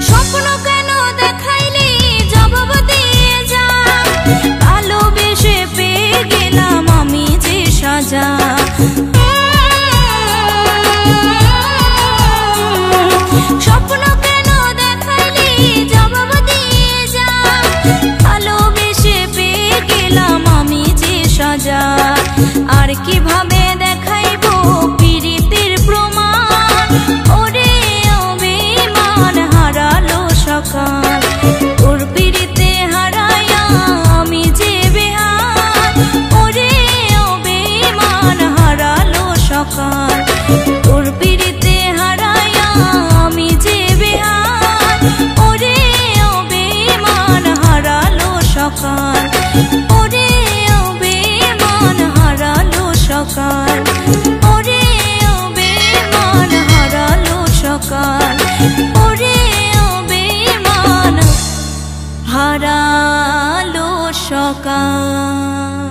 স্বপ্ন কেন দেখাইলি জবাব দিয়ে যা, ভালোবেসে পেয়ে গেলাম আমি যে সাজা। আর কিভাবে দেখাইব পীড়িতের প্রমাণ, ওরে অভিমান হারালো সকাল। তোর পীড়িতে হারাইয়া আমি যে বেহাল, ওরে অভিমান হারালো সকাল। তোর পীড়িতে হারাইয়া আমি যে বেহাল, ওরে অভিমান হারালো সকাল। ওরে অভিমান হারালো সকাল, ওরে অভিমান হারালো সকাল, ওরে অভিমান হারালো সকাল।